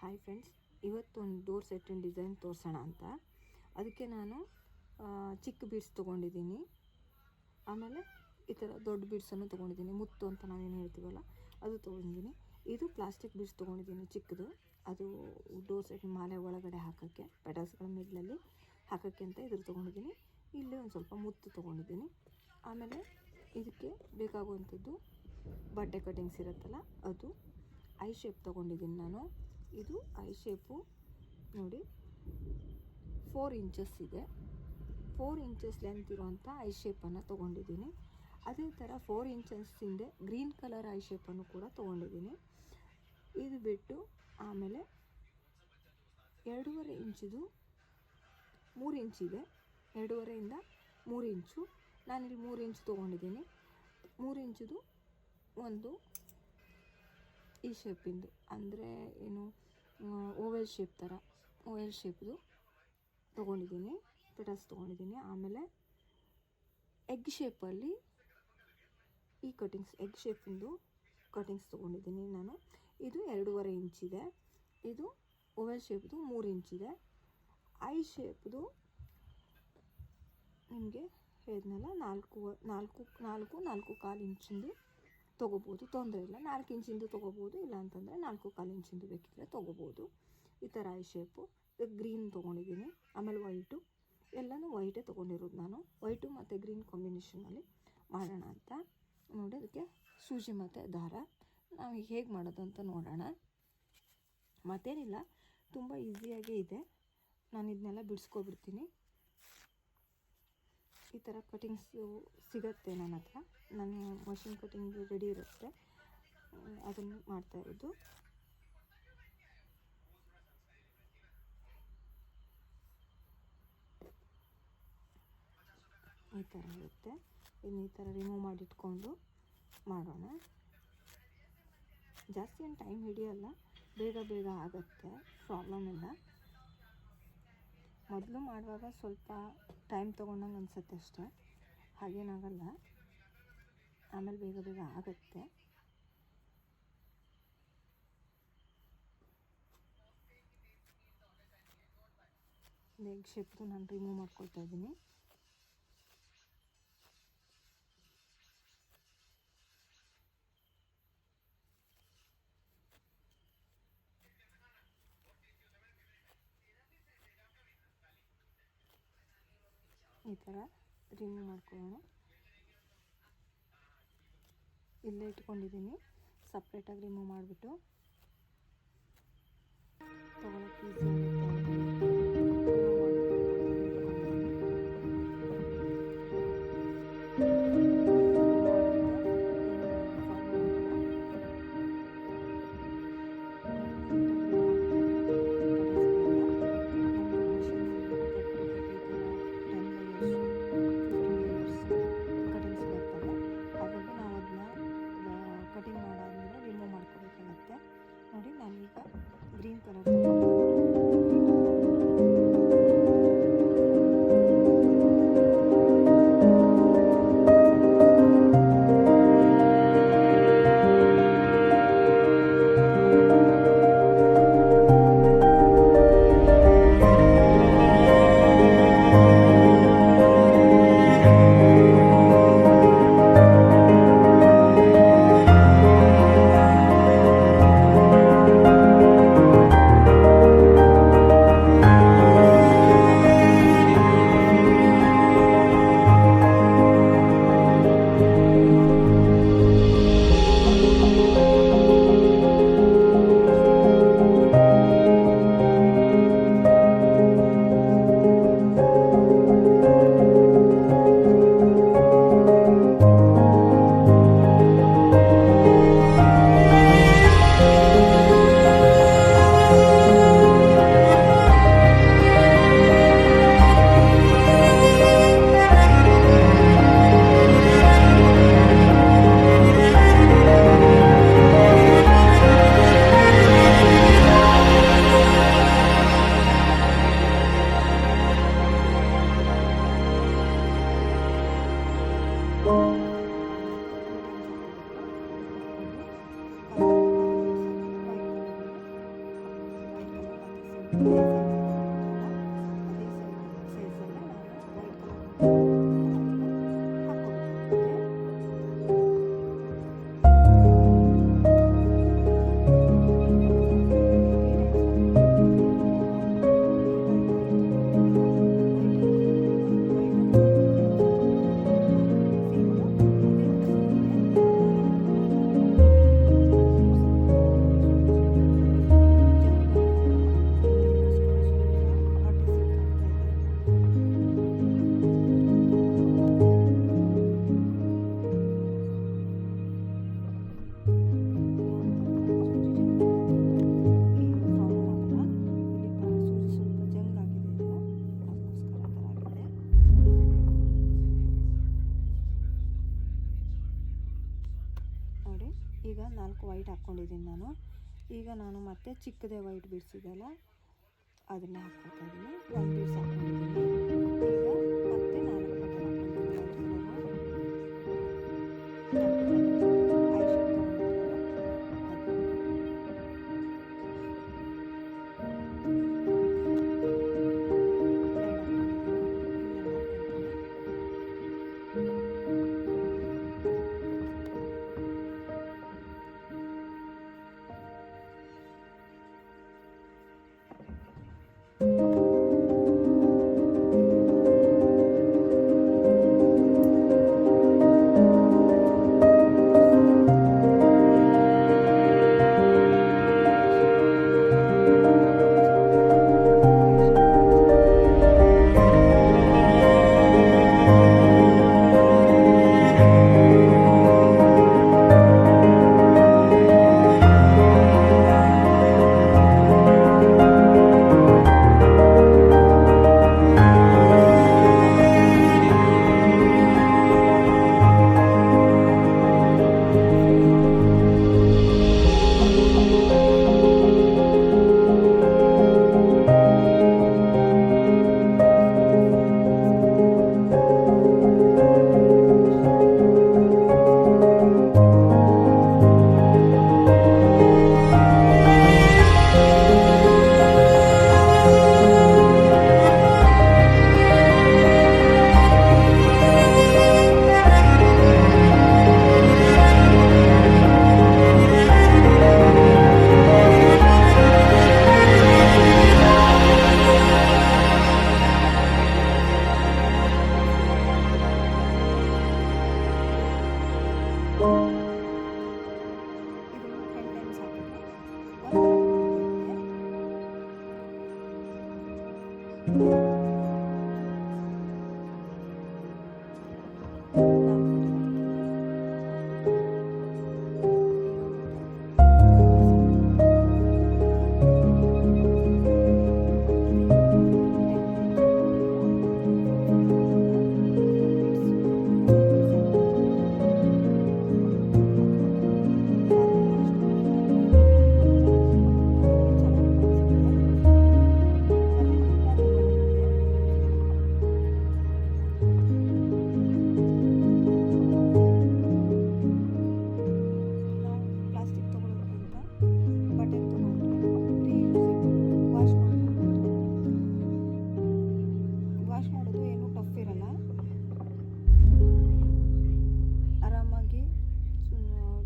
Hi friends, ಇವತ್ತು ಒಂದು door ಸೆಟ್ಟಿನ design ತೋರಿಸೋಣ ಅಂತ. ಅದಕ್ಕೆ ನಾನು ಚಿಕ್ಕ ಬೀಡ್ಸ್ ತೊಗೊಂಡಿದ್ದೀನಿ. ಆಮೇಲೆ ಈ ಥರ ದೊಡ್ಡ ಬೀಡ್ಸನ್ನು ತೊಗೊಂಡಿದ್ದೀನಿ. ಮುತ್ತು ಅಂತ ನಾವೇನು ಹೇಳ್ತೀವಲ್ಲ ಅದು ತೊಗೊಂಡಿದ್ದೀನಿ. ಇದು ಪ್ಲಾಸ್ಟಿಕ್ ಬೀಡ್ಸ್ ತೊಗೊಂಡಿದ್ದೀನಿ ಚಿಕ್ಕದು. ಅದು ಡೋರ್ ಸೆಟ್ ಮಾಲೆ ಒಳಗಡೆ ಹಾಕೋಕ್ಕೆ, ಪೆಟಲ್ಸ್ಗಳ ಮಿಡ್ಲಲ್ಲಿ ಹಾಕೋಕ್ಕೆ ಅಂತ ಇದ್ರ ತೊಗೊಂಡಿದ್ದೀನಿ. ಇಲ್ಲಿ ಒಂದು ಸ್ವಲ್ಪ ಮುತ್ತು ತೊಗೊಂಡಿದ್ದೀನಿ. ಆಮೇಲೆ ಇದಕ್ಕೆ ಬೇಕಾಗುವಂಥದ್ದು ಬಟ್ಟೆ ಕಟಿಂಗ್ಸ್ ಇರುತ್ತಲ್ಲ ಅದು. ಐ ಶೇಪ್ ತೊಗೊಂಡಿದ್ದೀನಿ ನಾನು. ಇದು ಐ ಶೇಪು ನೋಡಿ 4 ಇಂಚಸ್ ಇದೆ. 4 ಇಂಚಸ್ ಲೆಂತ್ ಇರುವಂಥ ಐ ಶೇಪನ್ನು ತೊಗೊಂಡಿದ್ದೀನಿ. ಅದೇ ಥರ 4 ಇಂಚಸ್ ಹಿಂದೆ ಗ್ರೀನ್ ಕಲರ್ ಐ ಶೇಪನ್ನು ಕೂಡ ತೊಗೊಂಡಿದ್ದೀನಿ. ಇದು ಬಿಟ್ಟು ಆಮೇಲೆ 2.5 ಇಂಚಿದು 3 ಇಂಚಿದೆ. 2.5ಇಂದ 3 ಇಂಚು. ನಾನಿಲ್ಲಿ 3 ಇಂಚು ತೊಗೊಂಡಿದ್ದೀನಿ. 3 ಇಂಚಿದು ಒಂದು ಈ ಶೇಪಿಂದು, ಅಂದರೆ ಏನು ಓವೆಲ್ ಶೇಪ್ ಥರ ಓವೆಲ್ ಶೇಪ್ದು ತೊಗೊಂಡಿದ್ದೀನಿ. ಪೆಟಲ್ಸ್ ತೊಗೊಂಡಿದ್ದೀನಿ. ಆಮೇಲೆ ಎಗ್ ಶೇಪಲ್ಲಿ ಈ ಕಟಿಂಗ್ಸ್, ಎಗ್ ಶೇಪಿಂದು ಕಟಿಂಗ್ಸ್ ತೊಗೊಂಡಿದ್ದೀನಿ ನಾನು. ಇದು 2.5 ಇಂಚಿದೆ. ಇದು ಓವೆಲ್ ಶೇಪ್ದು 3 ಇಂಚಿದೆ. ಐ ಶೇಪ್ದು ನಿಮಗೆ ಹೇಳಿದ್ನಲ್ಲ 4.25 ಇಂಚಿಂದು ತೊಗೋಬೋದು, ತೊಂದರೆ ಇಲ್ಲ. 4 ಇಂಚಿಂದು ತೊಗೋಬೋದು, ಇಲ್ಲ ಅಂತಂದರೆ 4.25 ಇಂಚಿಂದು ಬೇಕಿದ್ರೆ ತೊಗೋಬೋದು. ಈ ಥರ ಐ ಶೇಪು. ಗ್ರೀನ್ ತೊಗೊಂಡಿದ್ದೀನಿ. ಆಮೇಲೆ ವೈಟು, ಎಲ್ಲನೂ ವೈಟೇ ತೊಗೊಂಡಿರೋದು ನಾನು. ವೈಟು ಮತ್ತು ಗ್ರೀನ್ ಕಾಂಬಿನೇಷನಲ್ಲಿ ಮಾಡೋಣ ಅಂತ ನೋಡಿ. ಅದಕ್ಕೆ ಸೂಜಿ ಮತ್ತು ದಾರ ನಾವು ಹೇಗೆ ಮಾಡೋದು ಅಂತ ನೋಡೋಣ. ಮತ್ತೇನಿಲ್ಲ, ತುಂಬ ಈಸಿಯಾಗೇ ಇದೆ. ನಾನು ಇದನ್ನೆಲ್ಲ ಬಿಡಿಸ್ಕೊಬಿಡ್ತೀನಿ. ಈ ಥರ ಕಟಿಂಗ್ಸು ಸಿಗುತ್ತೆ ನನ್ನ ಹತ್ರ. ನಾನು ಮಷಿನ್ ಕಟಿಂಗ್ ರೆಡಿ ಇರುತ್ತೆ, ಅದನ್ನು ಮಾಡ್ತಾಯಿರೋದು. ಈ ಥರ ಇರುತ್ತೆ. ಇನ್ನು ಈ ಥರ ರಿಮೂವ್ ಮಾಡಿಟ್ಕೊಂಡು ಮಾಡೋಣ. ಜಾಸ್ತಿ ಏನು ಟೈಮ್ ಹಿಡಿಯೋಲ್ಲ, ಬೇಗ ಬೇಗ ಆಗುತ್ತೆ, ಪ್ರಾಬ್ಲಮ್ ಇಲ್ಲ. ಮೊದಲು ಮಾಡುವಾಗ ಸ್ವಲ್ಪ ಟೈಮ್ ತೊಗೊಂಡಂಗೆ ಅನಿಸುತ್ತೆ ಅಷ್ಟೇ, ಹಾಗೇನಾಗಲ್ಲ. ಆಮೇಲೆ ಬೇಗ ಬೇಗ ಆಗುತ್ತೆ. ಎಗ್ ಶೇಪ್ದು ನಾನು ರಿಮೂವ್ ಮಾಡ್ಕೊಳ್ತಾ ಇದ್ದೀನಿ. ಈ ಥರ ರಿಮೂವ್ ಮಾಡ್ಕೊಳ್ಳೋಣ. ಇಲ್ಲೇ ಇಟ್ಕೊಂಡಿದ್ದೀನಿ. ಸಪ್ರೇಟಾಗಿ ರಿಮೂವ್ ಮಾಡಿಬಿಟ್ಟು ತೊಗೊಳಕ್ಕೆ ಈಸಿ ಆಗುತ್ತೆ. ಕಟಿಂಗ್ ಮಾಡಾದ್ಮೇಲೆ ರಿಮೂವ್ ಮಾಡ್ಕೋಬೇಕಾಗತ್ತೆ. ಸೈಜಲ್ಲೇ ನಾನು ವೈಟ್ ಕಲರ್ ಈಗ 4 ವೈಟ್ ಹಾಕ್ಕೊಂಡಿದ್ದೀನಿ ನಾನು. ಈಗ ನಾನು ಮತ್ತೆ ಚಿಕ್ಕದೇ ವೈಟ್ ಬಿಡಿಸಿದೆಲ್ಲ ಅದನ್ನೇ ಹಾಕ್ಕೊಳ್ತಾ ಇದ್ದೀನಿ. 1 ಬೀಡ್ಸ್ ಹಾಕ್ಕೊಂಡಿದ್ದೀನಿ. ಈಗ ಮತ್ತೆ 4 ಬಟನ್ ಹಾಕ್ಕೊಂಡಿದ್ದೀನಿ.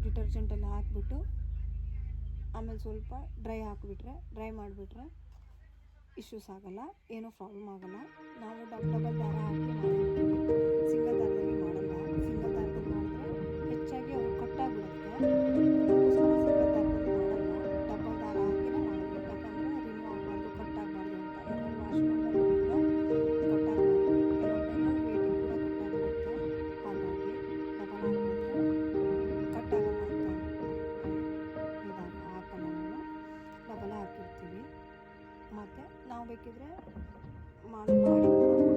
ಡಿಟರ್ಜೆಂಟೆಲ್ಲ ಹಾಕಿಬಿಟ್ಟು ಆಮೇಲೆ ಸ್ವಲ್ಪ ಡ್ರೈ ಮಾಡಿಬಿಟ್ರೆ ಇಶ್ಯೂಸ್ ಆಗೋಲ್ಲ, ಏನೂ ಪ್ರಾಬ್ಲಮ್ ಆಗೋಲ್ಲ. ನಾವು ಡಬಲ್ ದಾರ ಹಾಕಿ ಮಾಡಿರ್ತೀವಿ, ಸಿಂಗಲ್ ದಾರದಲ್ಲಿ ಮಾಡಲ್ಲ. ಸಿಂಗಲ್ ದಾರದಲ್ಲಿ ಮಾಡಿದ್ರೆ ಹೆಚ್ಚಾಗಿ ಅವು ಕಟ್ಟಾಗ್ಬಿಡುತ್ತೆ. ಅದಕ್ಕೋಸ್ಕರ ಸಿಂಗಲ್ ದಾರದಲ್ಲಿ ಮಾಡಲ್ಲ, ಡಬಲ್ ದಾರ ಹಾಕಿನೇ ಮಾಡೋದು. ಯಾಕಂದರೆ ರಿಮೂವ್ ಆಗಬಾರ್ದು, ಕಟ್ಟಾಗಬಾರ್ದು ಅಂತ. ಯಾಕಂದರೆ ವಾಶ್ ಮಾಡಿದಾಗ ಕೂಡ ಕಟ್ಟಾಗಬಾರ್ದು, ಕೆಲವೊಂದು ಟೈಮಲ್ಲಿ ವೇಟಿಂಗ್ ಕೂಡ ಕಟ್ಟಾಗಿರುತ್ತೆ. ಹಾಗಾಗಿ ಡಬಲ್ ಹಾಕಿದ್ರೆ ಕಟ್ಟಾಗಲ್ಲ ಅಂತ ಇದಾಗ ಹಾಕಲ್ಲ, ನಾವು ಡಬಲ್ ಹಾಕಿರ್ತೀವಿ. ಮತ್ತು ನಾವು ಬೇಕಿದ್ರೆ ಮಾಡಿ ಕೂಡ ಕೊಡ್ತೀವಿ.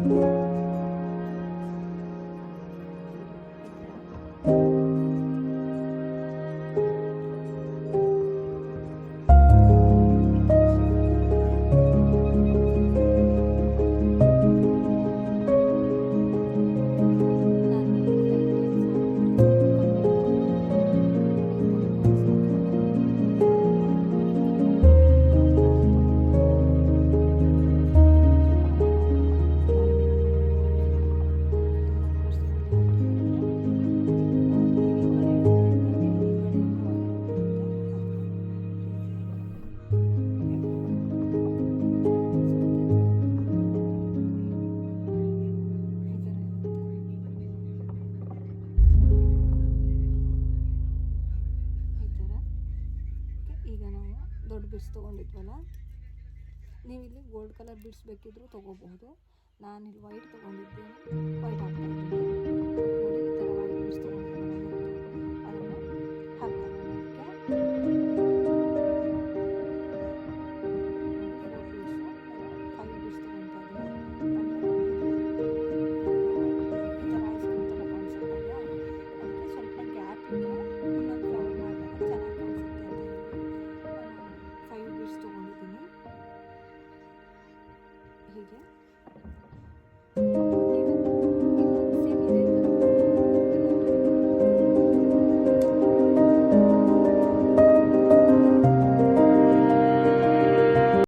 ಈಗ ನಾವು ದೊಡ್ಡ ಬಿಡ್ಸ್ ತೊಗೊಂಡಿದ್ವಲ್ಲ, ನೀವು ಇಲ್ಲಿ ಗೋಲ್ಡ್ ಕಲರ್ ಬಿಡ್ಸ್ ಬೇಕಿದ್ರೂ ತೊಗೋಬಹುದು. ನಾನಿಲ್ಲಿ ವೈಟ್ ತೊಗೊಂಡಿದ್ದೇನೆ, ವೈಟ್ ಹಾಕ್ತಾಯಿದ್ದೀನಿ ನೋಡಿ. ಈ ಥರ ವೈಟ್ ಬಿಡ್ಸ್ ತೊಗೊಂಡಿದ್ದೀನಿ.